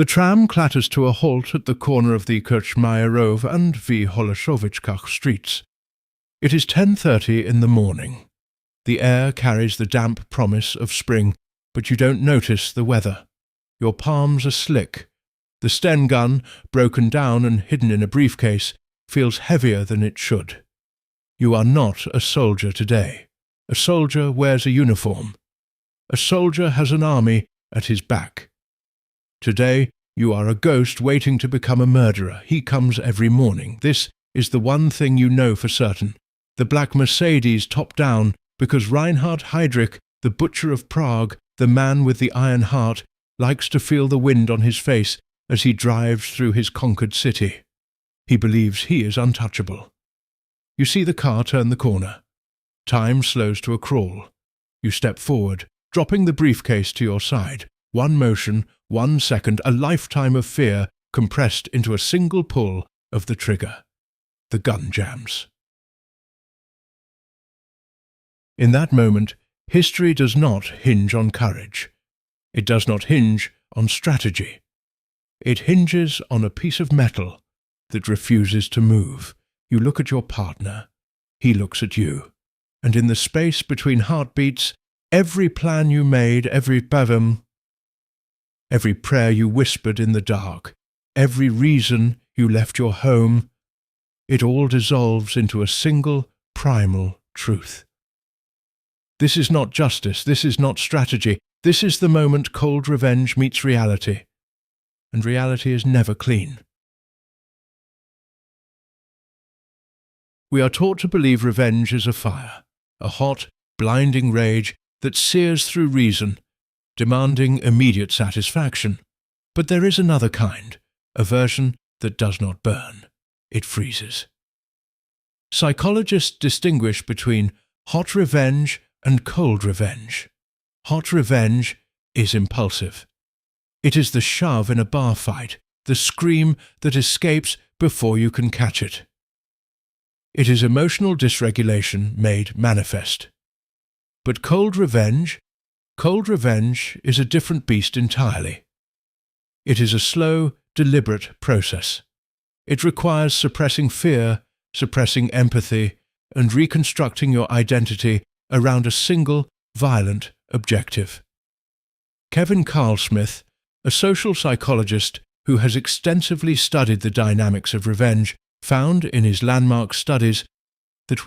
The tram clatters to a halt at the corner of the Kirchmeierove and V. Holoszowiczkach streets. It is 10:30 in the morning. The air carries the damp promise of spring, but you don't notice the weather. Your palms are slick. The Sten gun, broken down and hidden in a briefcase, feels heavier than it should. You are not a soldier today. A soldier wears a uniform. A soldier has an army at his back. Today, you are a ghost waiting to become a murderer. He comes every morning. This is the one thing you know for certain. The black Mercedes top down because Reinhard Heydrich, the butcher of Prague, the man with the iron heart, likes to feel the wind on his face as he drives through his conquered city. He believes he is untouchable. You see the car turn the corner. Time slows to a crawl. You step forward, dropping the briefcase to your side. One motion, 1 second, a lifetime of fear compressed into a single pull of the trigger. The gun jams. In that moment, history does not hinge on courage. It does not hinge on strategy. It hinges on a piece of metal that refuses to move. You look at your partner. He looks at you. And in the space between heartbeats, every plan you made, every pavem, every prayer you whispered in the dark, every reason you left your home, it all dissolves into a single primal truth. This is not justice, this is not strategy, this is the moment cold revenge meets reality. And reality is never clean. We are taught to believe revenge is a fire, a hot, blinding rage that sears through reason, demanding immediate satisfaction. But there is another kind, a version that does not burn. It freezes. Psychologists distinguish between hot revenge and cold revenge. Hot revenge is impulsive. It is the shove in a bar fight, the scream that escapes before you can catch it. It is emotional dysregulation made manifest. But cold revenge is a different beast entirely. It is a slow, deliberate process. It requires suppressing fear, suppressing empathy, and reconstructing your identity around a single, violent objective. Kevin Carl-Smith, a social psychologist who has extensively studied the dynamics of revenge, found in his landmark studies that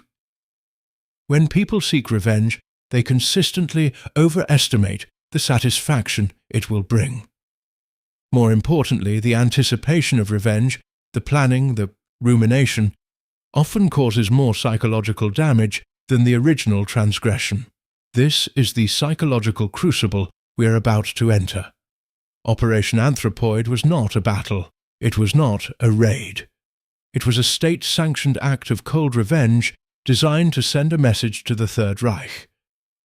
when people seek revenge, they consistently overestimate the satisfaction it will bring. More importantly, the anticipation of revenge, the planning, the rumination, often causes more psychological damage than the original transgression. This is the psychological crucible we are about to enter. Operation Anthropoid was not a battle. It was not a raid. It was a state-sanctioned act of cold revenge designed to send a message to the Third Reich.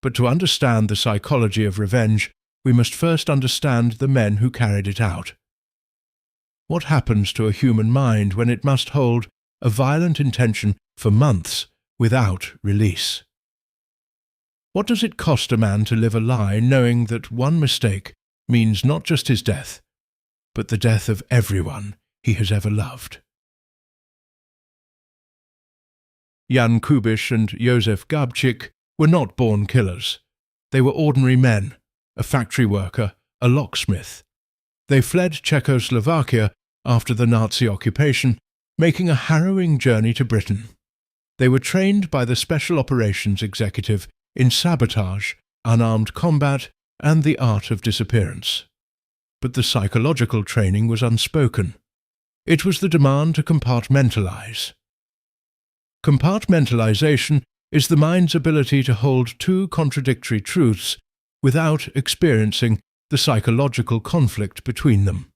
But to understand the psychology of revenge, we must first understand the men who carried it out. What happens to a human mind when it must hold a violent intention for months without release? What does it cost a man to live a lie knowing that one mistake means not just his death, but the death of everyone he has ever loved? Jan Kubisch and Josef Gabčík were not born killers. They were ordinary men, a factory worker, a locksmith. They fled Czechoslovakia after the Nazi occupation, making a harrowing journey to Britain. They were trained by the Special Operations Executive in sabotage, unarmed combat, and the art of disappearance. But the psychological training was unspoken. It was the demand to compartmentalize. Compartmentalisation is the mind's ability to hold two contradictory truths without experiencing the psychological conflict between them.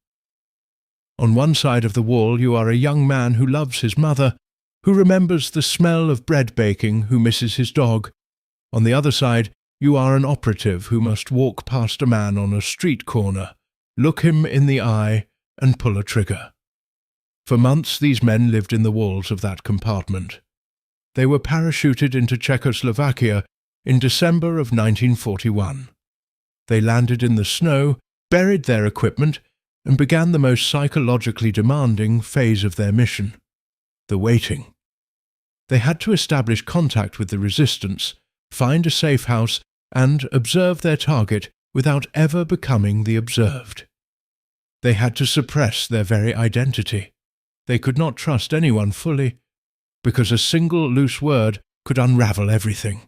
On one side of the wall you are a young man who loves his mother, who remembers the smell of bread baking, who misses his dog. On the other side, you are an operative who must walk past a man on a street corner, look him in the eye, and pull a trigger. For months these men lived in the walls of that compartment. They were parachuted into Czechoslovakia in December of 1941. They landed in the snow, buried their equipment, and began the most psychologically demanding phase of their mission, the waiting. They had to establish contact with the resistance, find a safe house, and observe their target without ever becoming the observed. They had to suppress their very identity. They could not trust anyone fully, because a single loose word could unravel everything.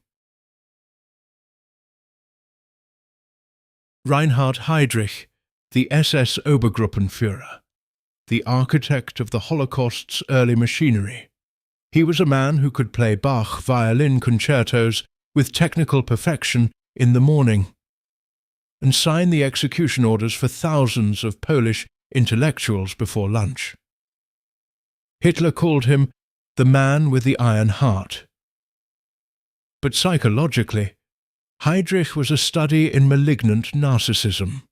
Reinhard Heydrich, the SS Obergruppenführer, the architect of the Holocaust's early machinery. He was a man who could play Bach violin concertos with technical perfection in the morning and sign the execution orders for thousands of Polish intellectuals before lunch. Hitler called him the man with the iron heart. But psychologically, Heydrich was a study in malignant narcissism.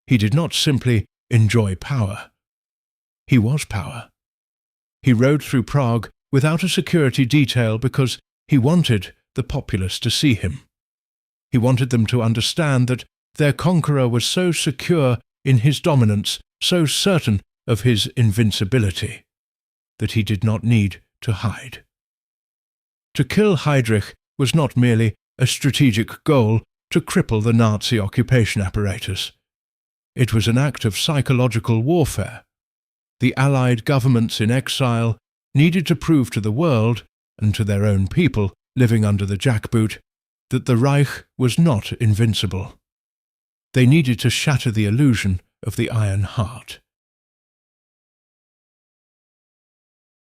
He did not simply enjoy power. He was power. He rode through Prague without a security detail because he wanted the populace to see him. He wanted them to understand that their conqueror was so secure in his dominance, so certain of his invincibility, that he did not need to hide. To kill Heydrich was not merely a strategic goal to cripple the Nazi occupation apparatus. It was an act of psychological warfare. The Allied governments in exile needed to prove to the world, and to their own people living under the jackboot, that the Reich was not invincible. They needed to shatter the illusion of the Iron Heart.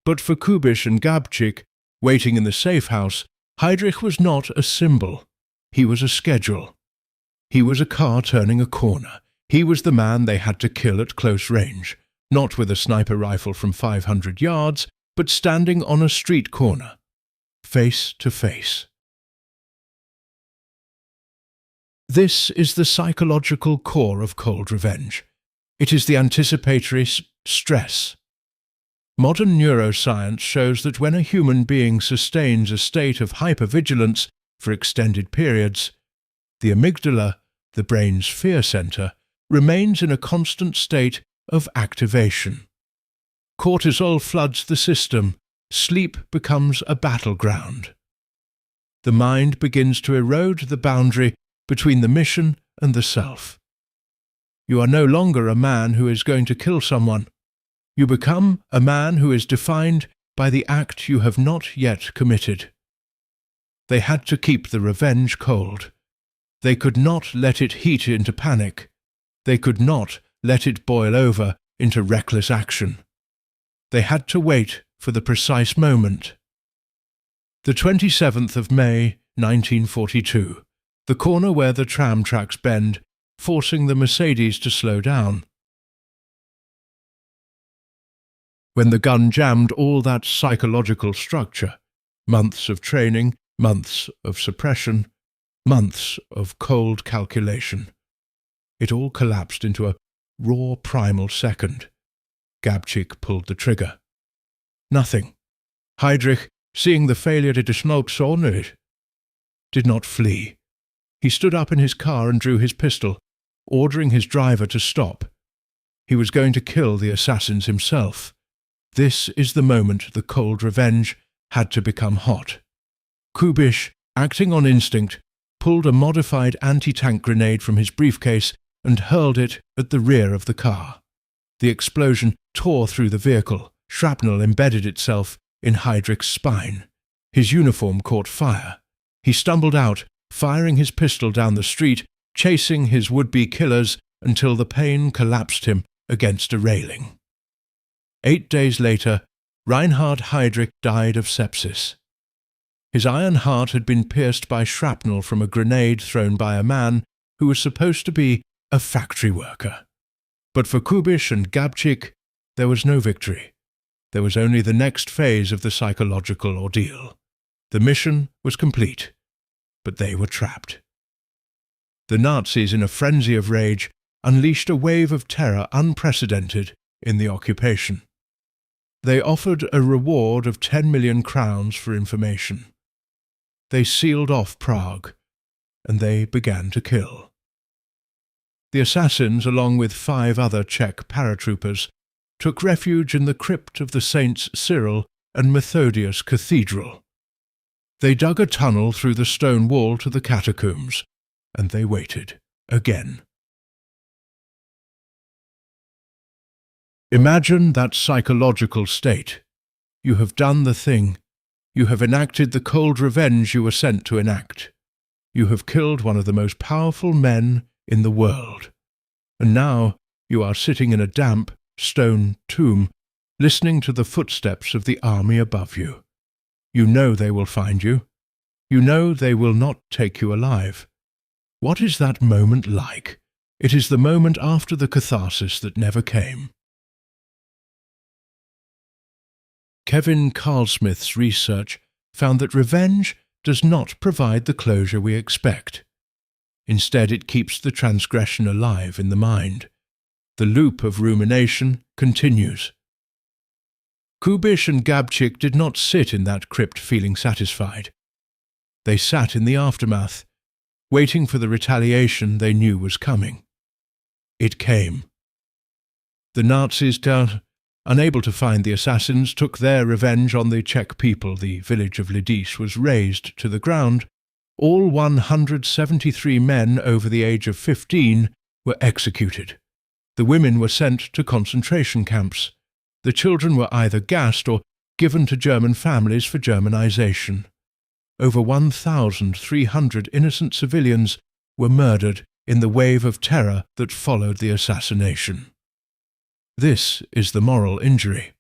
But for Kubisch and Gabčík, waiting in the safe house, Heydrich was not a symbol. He was a schedule. He was a car turning a corner. He was the man they had to kill at close range, not with a sniper rifle from 500 yards, but standing on a street corner, face to face. This is the psychological core of cold revenge. It is the anticipatory stress. Modern neuroscience shows that when a human being sustains a state of hypervigilance for extended periods, the amygdala, the brain's fear center, remains in a constant state of activation. Cortisol floods the system. Sleep becomes a battleground. The mind begins to erode the boundary between the mission and the self. You are no longer a man who is going to kill someone. You become a man who is defined by the act you have not yet committed. They had to keep the revenge cold. They could not let it heat into panic. They could not let it boil over into reckless action. They had to wait for the precise moment. The 27th of May, 1942, the corner where the tram tracks bend, forcing the Mercedes to slow down. When the gun jammed all that psychological structure, months of training, months of suppression, months of cold calculation, it all collapsed into a raw primal second. Gabčík pulled the trigger. Nothing. Heydrich, seeing the failure to it, did not flee. He stood up in his car and drew his pistol, ordering his driver to stop. He was going to kill the assassins himself. This is the moment the cold revenge had to become hot. Kubisch, acting on instinct, pulled a modified anti-tank grenade from his briefcase and hurled it at the rear of the car. The explosion tore through the vehicle. Shrapnel embedded itself in Heydrich's spine. His uniform caught fire. He stumbled out, firing his pistol down the street, chasing his would-be killers until the pain collapsed him against a railing. 8 days later, Reinhard Heydrich died of sepsis. His iron heart had been pierced by shrapnel from a grenade thrown by a man who was supposed to be a factory worker. But for Kubisch and Gabčík, there was no victory. There was only the next phase of the psychological ordeal. The mission was complete, but they were trapped. The Nazis, in a frenzy of rage, unleashed a wave of terror unprecedented in the occupation. They offered a reward of 10 million crowns for information. They sealed off Prague, and they began to kill. The assassins, along with 5 other Czech paratroopers, took refuge in the crypt of the Saints Cyril and Methodius Cathedral. They dug a tunnel through the stone wall to the catacombs, and they waited again. Imagine that psychological state. You have done the thing. You have enacted the cold revenge you were sent to enact. You have killed one of the most powerful men in the world. And now you are sitting in a damp, stone tomb, listening to the footsteps of the army above you. You know they will find you. You know they will not take you alive. What is that moment like? It is the moment after the catharsis that never came. Kevin Carlsmith's research found that revenge does not provide the closure we expect. Instead, it keeps the transgression alive in the mind. The loop of rumination continues. Kubish and Gabčík did not sit in that crypt feeling satisfied. They sat in the aftermath, waiting for the retaliation they knew was coming. It came. The Nazis, unable to find the assassins, took their revenge on the Czech people. The village of Lidice was razed to the ground. All 173 men over the age of 15 were executed. The women were sent to concentration camps. The children were either gassed or given to German families for Germanization. Over 1,300 innocent civilians were murdered in the wave of terror that followed the assassination. This is the moral injury.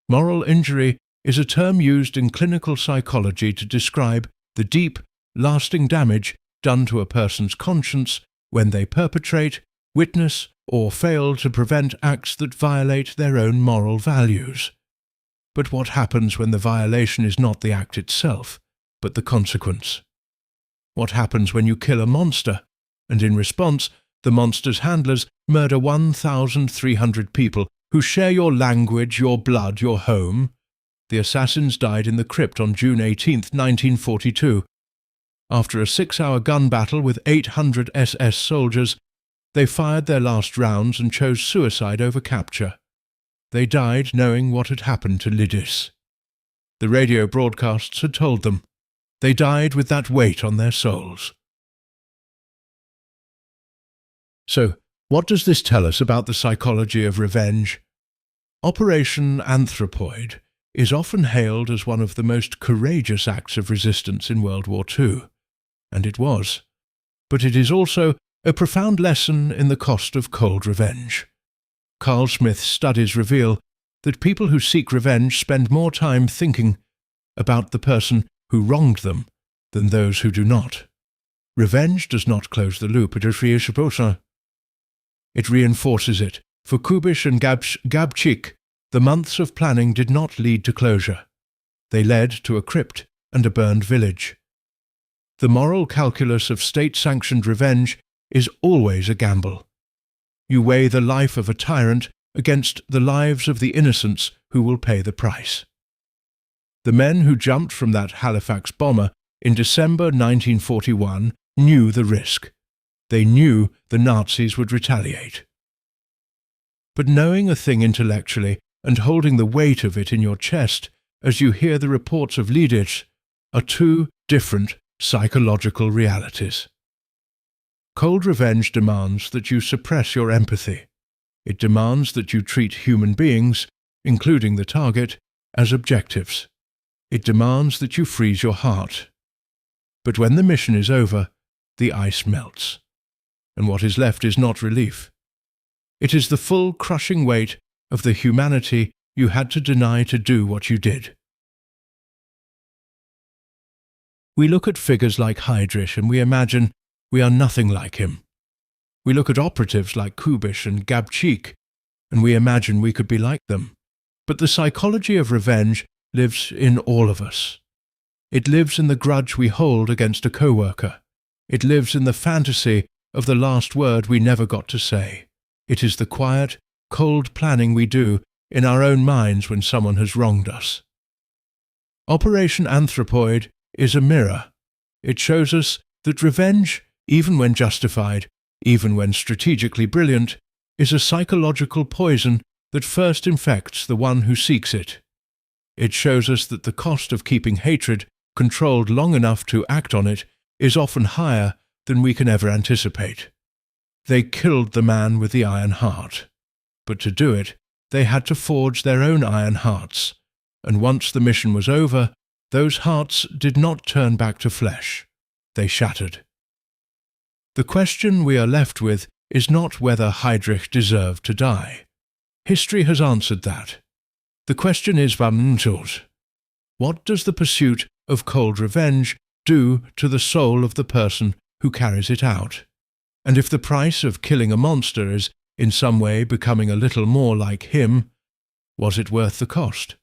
Moral injury is a term used in clinical psychology to describe the deep, lasting damage done to a person's conscience when they perpetrate, witness, or fail to prevent acts that violate their own moral values. But what happens when the violation is not the act itself, but the consequence? What happens when you kill a monster, and in response, the monster's handlers murder 1,300 people who share your language, your blood, your home? The assassins died in the crypt on June 18, 1942. After a 6-hour gun battle with 800 SS soldiers, they fired their last rounds and chose suicide over capture. They died knowing what had happened to Lidice. The radio broadcasts had told them. They died with that weight on their souls. So, what does this tell us about the psychology of revenge? Operation Anthropoid is often hailed as one of the most courageous acts of resistance in World War II, and it was. But it is also a profound lesson in the cost of cold revenge. Carlsmith's studies reveal that people who seek revenge spend more time thinking about the person who wronged them than those who do not. Revenge does not close the loop, it reinforces it. For Kubish and Gabčík, the months of planning did not lead to closure. They led to a crypt and a burned village. The moral calculus of state-sanctioned revenge is always a gamble. You weigh the life of a tyrant against the lives of the innocents who will pay the price. The men who jumped from that Halifax bomber in December 1941 knew the risk. They knew the Nazis would retaliate. But knowing a thing intellectually and holding the weight of it in your chest as you hear the reports of Lidice are two different psychological realities. Cold revenge demands that you suppress your empathy. It demands that you treat human beings, including the target, as objectives. It demands that you freeze your heart. But when the mission is over, the ice melts, and what is left is not relief. It is the full crushing weight of the humanity you had to deny to do what you did. We look at figures like Heydrich and we imagine we are nothing like him. We look at operatives like Kubish and Gabčík and we imagine we could be like them. But the psychology of revenge lives in all of us. It lives in the grudge we hold against a co-worker. It lives in the fantasy of the last word we never got to say. It is the quiet, cold planning we do in our own minds when someone has wronged us. Operation Anthropoid is a mirror. It shows us that revenge, even when justified, even when strategically brilliant, is a psychological poison that first infects the one who seeks it. It shows us that the cost of keeping hatred controlled long enough to act on it is often higher than we can ever anticipate. They killed the man with the iron heart. But to do it, they had to forge their own iron hearts, and once the mission was over, those hearts did not turn back to flesh. They shattered. The question we are left with is not whether Heydrich deserved to die. History has answered that. The question is compartmentalisation. What does the pursuit of cold revenge do to the soul of the person who carries it out? And if the price of killing a monster is in some way becoming a little more like him, was it worth the cost?